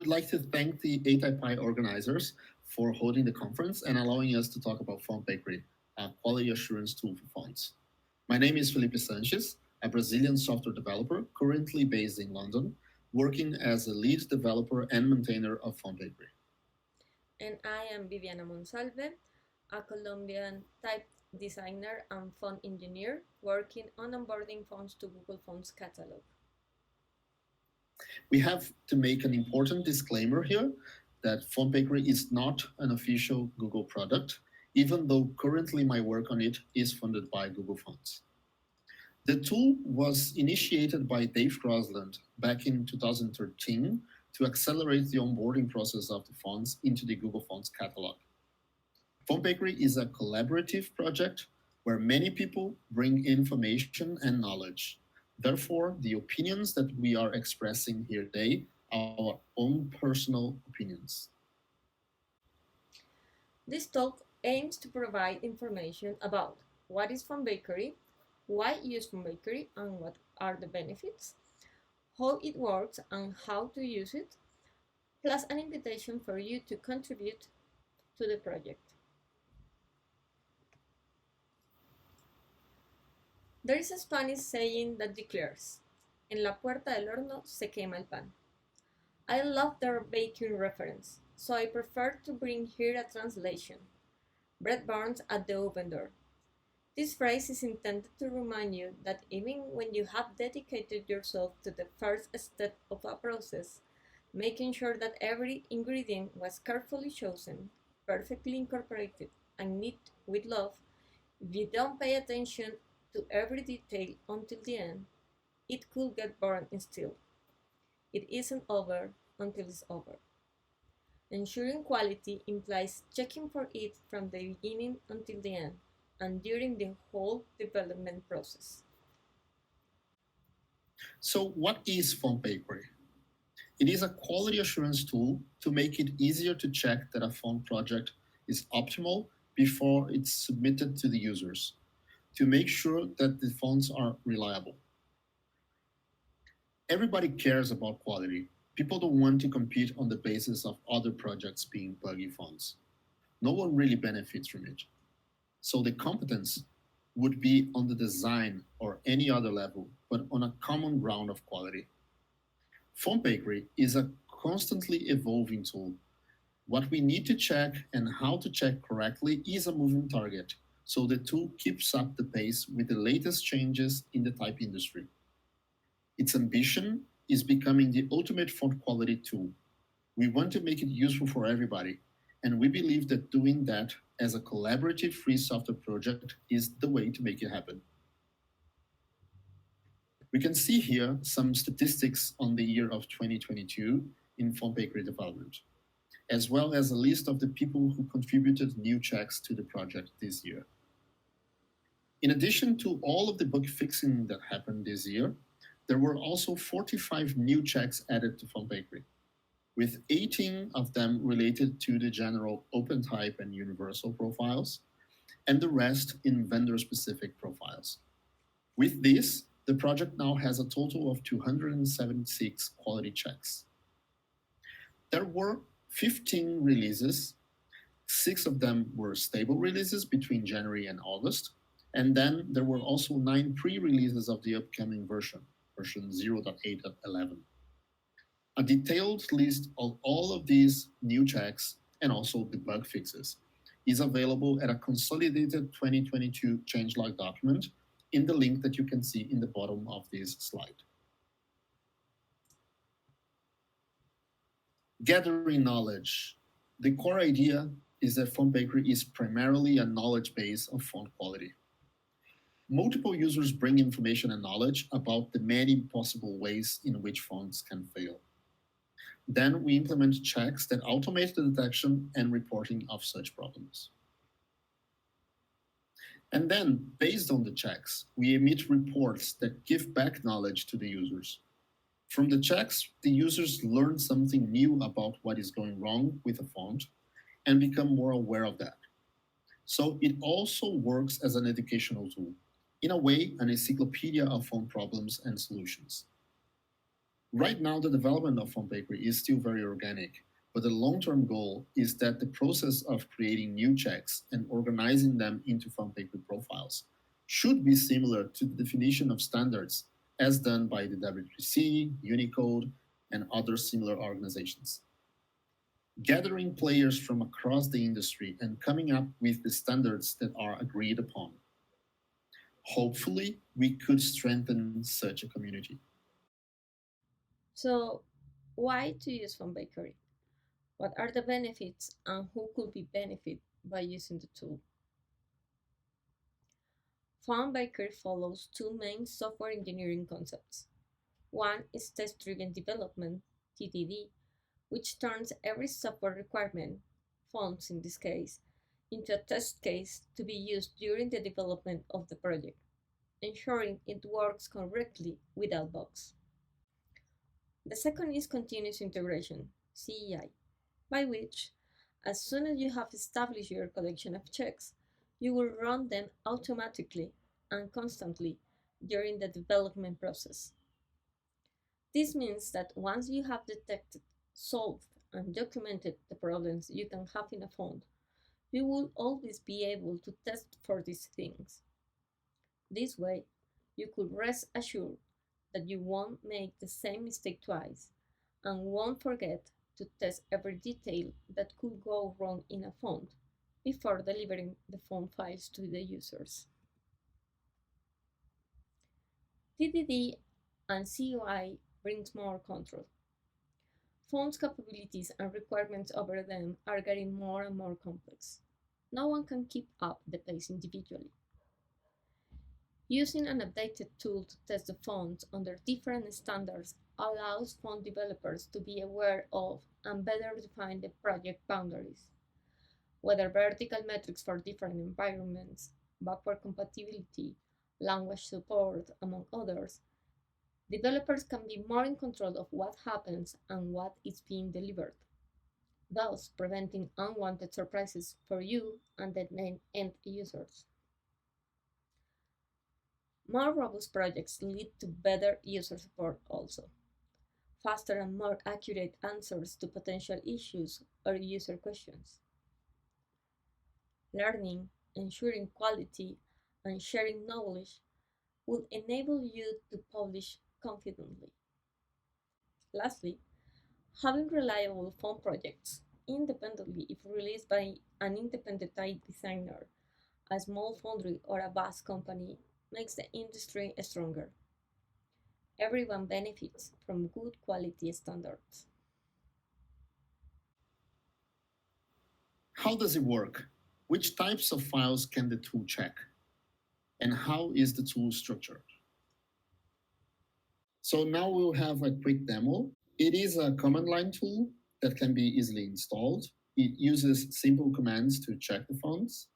would like to thank the ATypI organizers for holding the conference and allowing us to talk about Fontbakery, a quality assurance tool for fonts. My name is Felipe Sanchez, a Brazilian software developer currently based in London, working as a lead developer and maintainer of Fontbakery. And I am Viviana Monsalve, a Colombian type designer and font engineer working on onboarding fonts to Google Fonts catalog. We have to make an important disclaimer here that Fontbakery is not an official Google product, even though currently my work on it is funded by Google Fonts. The tool was initiated by Dave Crosland back in 2013 to accelerate the onboarding process of the fonts into the Google Fonts catalog. Fontbakery is a collaborative project where many people bring information and knowledge. Therefore, the opinions that we are expressing here today are our own personal opinions. This talk aims to provide information about what is Fontbakery, why use Fontbakery and what are the benefits, how it works and how to use it, plus an invitation for you to contribute to the project. There is a Spanish saying that declares, En la puerta del horno se quema el pan. I love their baking reference, so I prefer to bring here a translation. Bread burns at the oven door. This phrase is intended to remind you that even when you have dedicated yourself to the first step of a process, making sure that every ingredient was carefully chosen, perfectly incorporated, and knit with love, if you don't pay attention to every detail until the end, it could get burned still. It isn't over until it's over. Ensuring quality implies checking for it from the beginning until the end and during the whole development process. So, what is Fontbakery? It is a quality assurance tool to make it easier to check that a font project is optimal before it's submitted to the users, to make sure that the fonts are reliable. Everybody cares about quality. People don't want to compete on the basis of other projects being buggy fonts. No one really benefits from it. So the competence would be on the design or any other level, but on a common ground of quality. Fontbakery is a constantly evolving tool. What we need to check and how to check correctly is a moving target, so the tool keeps up the pace with the latest changes in the type industry. Its ambition is becoming the ultimate font quality tool. We want to make it useful for everybody, and we believe that doing that as a collaborative free software project is the way to make it happen. We can see here some statistics on the year of 2022 in Fontbakery development, as well as a list of the people who contributed new checks to the project this year. In addition to all of the bug fixing that happened this year, there were also 45 new checks added to Fontbakery, with 18 of them related to the general OpenType and universal profiles, and the rest in vendor-specific profiles. With this, the project now has a total of 276 quality checks. There were 15 releases. 6 of them were stable releases between January and August, and then there were also 9 pre-releases of the upcoming version 0.8.11. A detailed list of all of these new checks and also the bug fixes is available at a consolidated 2022 changelog document in the link that you can see in the bottom of this slide. Gathering knowledge. The core idea is that Fontbakery is primarily a knowledge base of font quality. Multiple users bring information and knowledge about the many possible ways in which fonts can fail. Then we implement checks that automate the detection and reporting of such problems. And then, based on the checks, we emit reports that give back knowledge to the users. From the checks, the users learn something new about what is going wrong with a font and become more aware of that. So it also works as an educational tool, in a way, an encyclopedia of font problems and solutions. Right now, the development of Fontbakery is still very organic, but the long-term goal is that the process of creating new checks and organizing them into Fontbakery profiles should be similar to the definition of standards as done by the W3C, Unicode, and other similar organizations. Gathering players from across the industry and coming up with the standards that are agreed upon. Hopefully, we could strengthen such a community. So, why to use Fontbakery? What are the benefits and who could be benefit by using the tool? Fontbakery follows two main software engineering concepts. One is test-driven development, TDD, which turns every software requirement, fonts in this case, into a test case to be used during the development of the project, ensuring it works correctly without bugs. The second is continuous integration, CEI, by which, as soon as you have established your collection of checks, you will run them automatically and constantly during the development process. This means that once you have detected, solved, and documented the problems you can have in a font, you will always be able to test for these things. This way, you could rest assured that you won't make the same mistake twice and won't forget to test every detail that could go wrong in a font before delivering the font files to the users. TDD and CUI brings more control. Fonts capabilities and requirements over them are getting more and more complex. No one can keep up the pace individually. Using an updated tool to test the fonts under different standards allows font developers to be aware of and better define the project boundaries, whether vertical metrics for different environments, backward compatibility, language support, among others. Developers can be more in control of what happens and what is being delivered, thus preventing unwanted surprises for you and the end users. More robust projects lead to better user support also, faster and more accurate answers to potential issues or user questions. Learning, ensuring quality, and sharing knowledge will enable you to publish confidently. Lastly, having reliable font projects independently if released by an independent type designer, a small foundry, or a vast company makes the industry stronger. Everyone benefits from good quality standards. How does it work? Which types of files can the tool check? And how is the tool structured? So now we'll have a quick demo. It is a command line tool that can be easily installed. It uses simple commands to check the fonts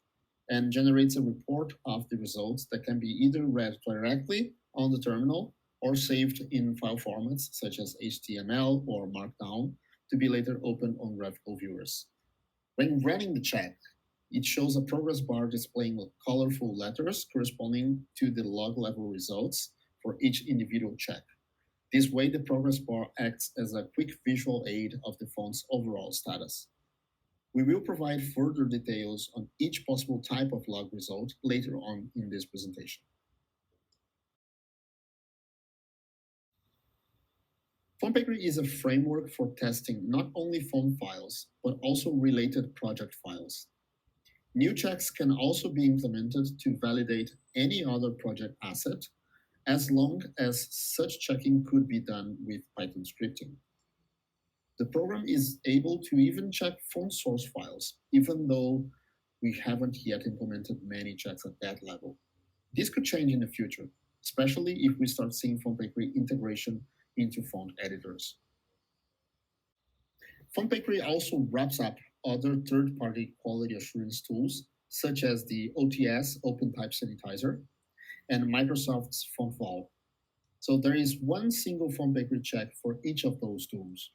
and generates a report of the results that can be either read directly on the terminal or saved in file formats such as HTML or Markdown to be later opened on graphical viewers. When running the check, it shows a progress bar displaying colorful letters corresponding to the log level results for each individual check. This way, the progress bar acts as a quick visual aid of the font's overall status. We will provide further details on each possible type of log result later on in this presentation. Fontbakery is a framework for testing not only font files, but also related project files. New checks can also be implemented to validate any other project asset, as long as such checking could be done with Python scripting. The program is able to even check font source files, even though we haven't yet implemented many checks at that level. This could change in the future, especially if we start seeing Fontbakery integration into font editors. Fontbakery also wraps up other third-party quality assurance tools, such as the OTS Open Type Sanitizer and Microsoft's FontVault. So there is one single Fontbakery check for each of those tools.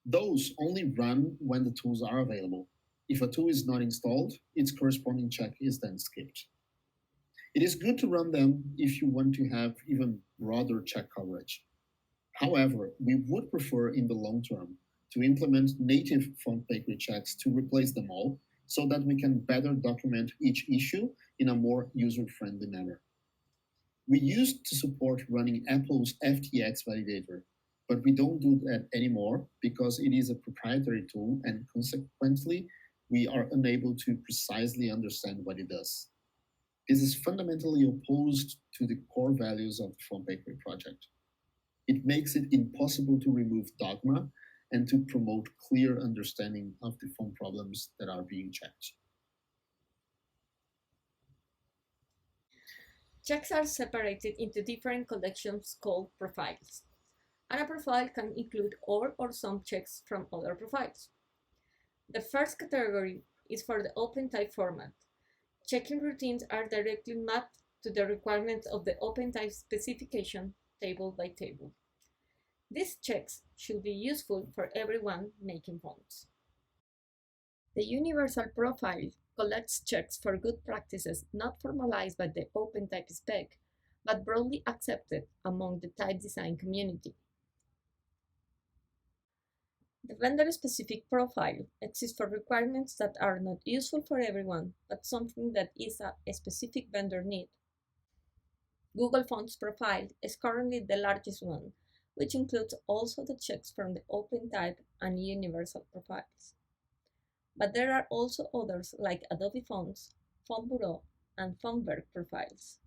Those only run when the tools are available. If a tool is not installed, its corresponding check is then skipped. It is good to run them if you want to have even broader check coverage. However, we would prefer in the long term to implement native Fontbakery checks to replace them all so that we can better document each issue in a more user-friendly manner. We used to support running Apple's FTX validator, but we don't do that anymore because it is a proprietary tool and consequently we are unable to precisely understand what it does. This is fundamentally opposed to the core values of the Fontbakery project. It makes it impossible to remove dogma and to promote clear understanding of the font problems that are being checked. Checks are separated into different collections called profiles, and a profile can include all or some checks from other profiles. The first category is for the OpenType format. Checking routines are directly mapped to the requirements of the OpenType specification table by table. These checks should be useful for everyone making fonts. The universal profile collects checks for good practices not formalized by the OpenType spec, but broadly accepted among the type design community. The vendor-specific profile exists for requirements that are not useful for everyone, but something that is a specific vendor need. Google Fonts profile is currently the largest one, which includes also the checks from the OpenType and Universal profiles. But there are also others like Adobe Fonts, Font Bureau, and Fontberg profiles.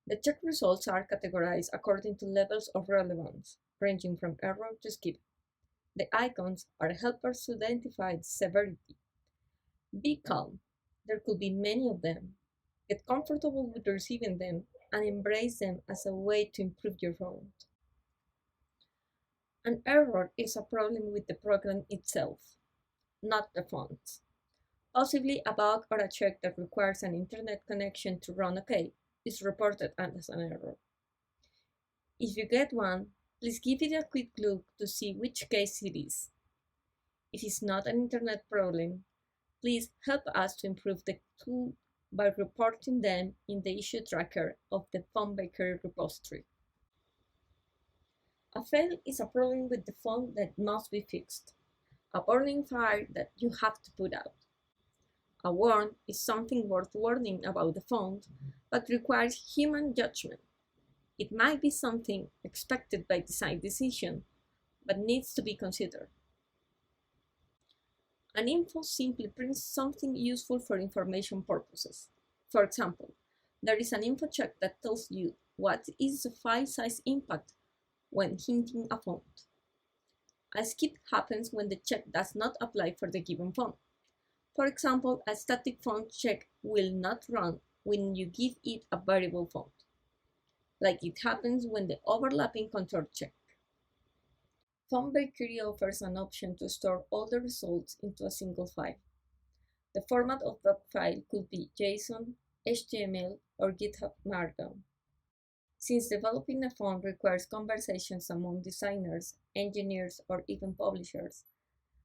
The check results are categorized according to levels of relevance, ranging from error to skip. The icons are helpers to identify the severity. Be calm. There could be many of them. Get comfortable with receiving them and embrace them as a way to improve your font. An error is a problem with the program itself, not the font. Possibly a bug or a check that requires an internet connection to run OK is reported as an error. If you get one, please give it a quick look to see which case it is. If it's not an internet problem, please help us to improve the tool by reporting them in the issue tracker of the Fontbakery repository. A fail is a problem with the font that must be fixed, a burning fire that you have to put out. A warn is something worth warning about the font, but requires human judgment. It might be something expected by design decision, but needs to be considered. An info simply prints something useful for information purposes. For example, there is an info check that tells you what is the file size impact when hinting a font. A skip happens when the check does not apply for the given font. For example, a static font check will not run when you give it a variable font, like it happens when the overlapping contour check. Fontbakery offers an option to store all the results into a single file. The format of that file could be JSON, HTML, or GitHub Markdown. Since developing a font requires conversations among designers, engineers, or even publishers,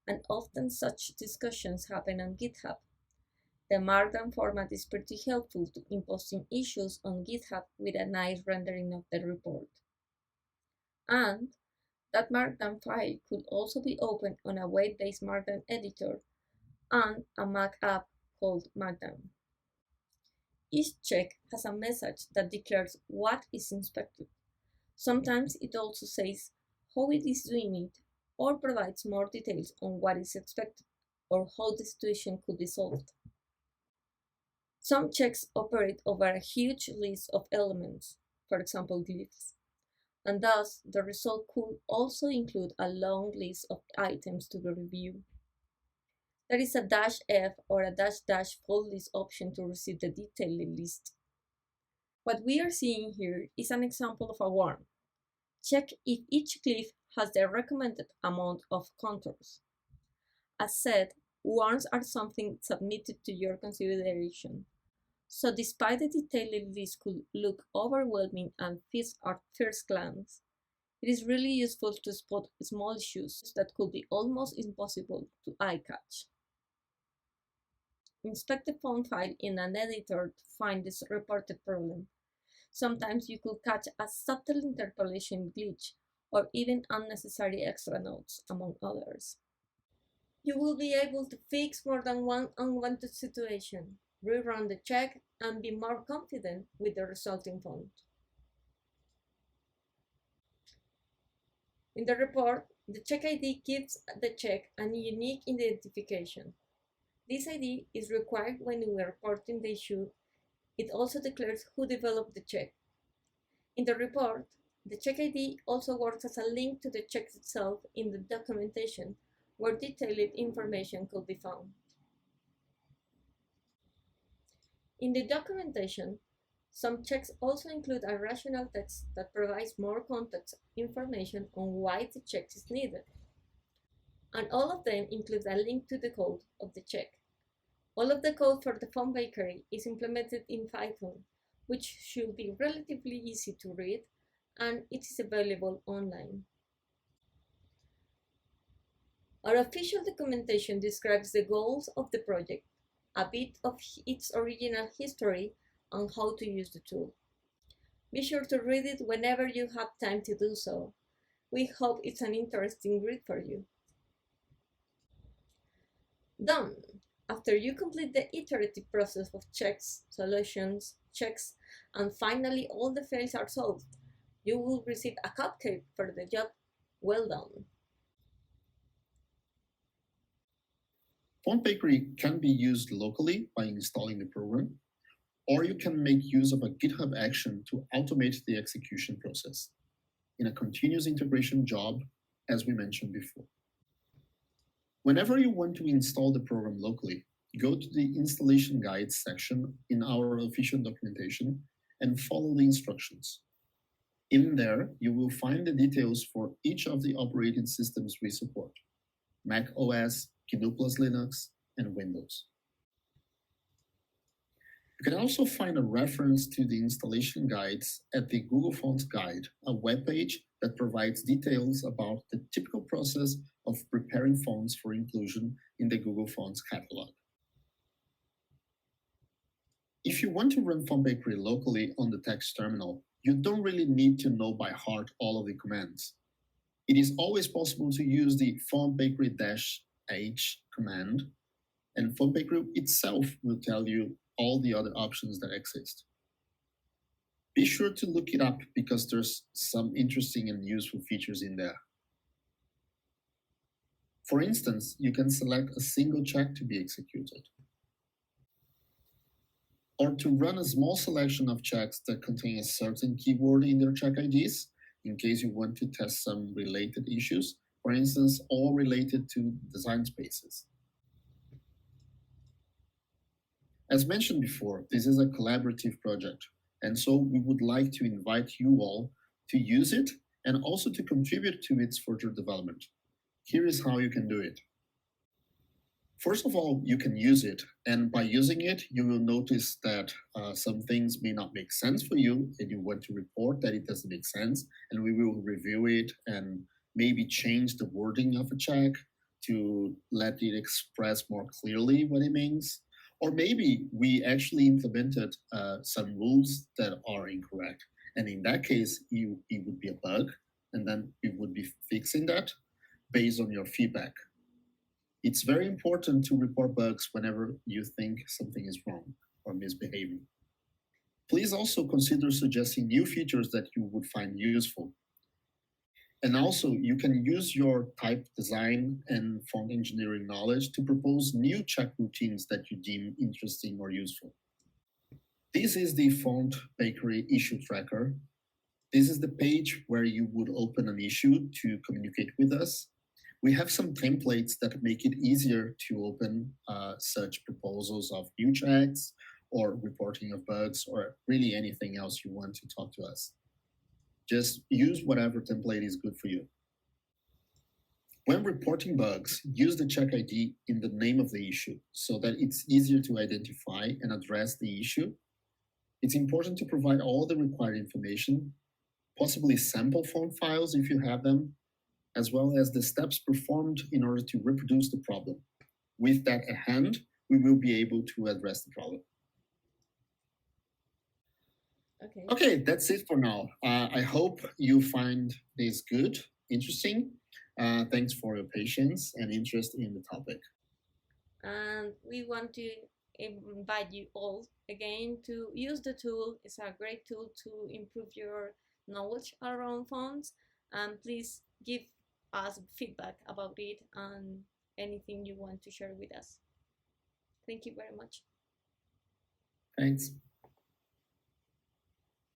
and often such discussions happen on GitHub, the Markdown format is pretty helpful in posting issues on GitHub with a nice rendering of the report. And that Markdown file could also be opened on a web-based Markdown editor and a Mac app called Markdown. Each check has a message that declares what is inspected. Sometimes it also says how it is doing it or provides more details on what is expected or how the situation could be solved. Some checks operate over a huge list of elements, for example glyphs, and thus the result could also include a long list of items to be reviewed. There is a -F or a -- full list option to receive the detailed list. What we are seeing here is an example of a warn. Check if each glyph has the recommended amount of contours. As said, warns are something submitted to your consideration. So despite the detailed list could look overwhelming and fizz at first glance, it is really useful to spot small issues that could be almost impossible to eye-catch. Inspect the font file in an editor to find this reported problem. Sometimes you could catch a subtle interpolation glitch or even unnecessary extra notes, among others. You will be able to fix more than one unwanted situation, rerun the check, and be more confident with the resulting font. In the report, the check ID gives the check a unique identification. This ID is required when we are reporting the issue. It also declares who developed the check. In the report, the check ID also works as a link to the check itself in the documentation, where detailed information could be found. In the documentation, some checks also include a rational text that provides more context information on why the check is needed. And all of them include a link to the code of the check. All of the code for the Fontbakery is implemented in Python, which should be relatively easy to read, and it is available online. Our official documentation describes the goals of the project, a bit of its original history, and how to use the tool. Be sure to read it whenever you have time to do so. We hope it's an interesting read for you. Done! After you complete the iterative process of checks, solutions, checks, and finally all the fails are solved, you will receive a cupcake for the job well done. Fontbakery can be used locally by installing the program, or you can make use of a GitHub action to automate the execution process in a continuous integration job, as we mentioned before. Whenever you want to install the program locally, go to the installation guides section in our official documentation and follow the instructions. In there, you will find the details for each of the operating systems we support: Mac OS, GNU plus Linux, and Windows. You can also find a reference to the installation guides at the Google Fonts Guide, a webpage that provides details about the typical process of preparing fonts for inclusion in the Google Fonts catalog. If you want to run Fontbakery locally on the text terminal, you don't really need to know by heart all of the commands. It is always possible to use the Fontbakery-h command, and Fontbakery itself will tell you all the other options that exist. Be sure to look it up because there's some interesting and useful features in there. For instance, you can select a single check to be executed, or to run a small selection of checks that contain a certain keyword in their check IDs in case you want to test some related issues, for instance, all related to design spaces. As mentioned before, this is a collaborative project, and so we would like to invite you all to use it and also to contribute to its further development. Here is how you can do it. First of all, you can use it, and by using it, you will notice that some things may not make sense for you, and you want to report that it doesn't make sense, and we will review it and maybe change the wording of a check to let it express more clearly what it means. Or maybe we actually implemented some rules that are incorrect, and in that case, it would be a bug, and then we would be fixing that based on your feedback. It's very important to report bugs whenever you think something is wrong or misbehaving. Please also consider suggesting new features that you would find useful. And also, you can use your type design and font engineering knowledge to propose new check routines that you deem interesting or useful. This is the Fontbakery issue tracker. This is the page where you would open an issue to communicate with us. We have some templates that make it easier to open such proposals of new checks or reporting of bugs or really anything else you want to talk to us. Just use whatever template is good for you. When reporting bugs, use the check ID in the name of the issue so that it's easier to identify and address the issue. It's important to provide all the required information, possibly sample font files if you have them, as well as the steps performed in order to reproduce the problem. With that at hand, we will be able to address the problem. Okay. Okay, that's it for now. I hope you find this good, interesting. Thanks for your patience and interest in the topic. And we want to invite you all again to use the tool. It's a great tool to improve your knowledge around fonts. And please give us feedback about it and anything you want to share with us. Thank you very much. Thanks.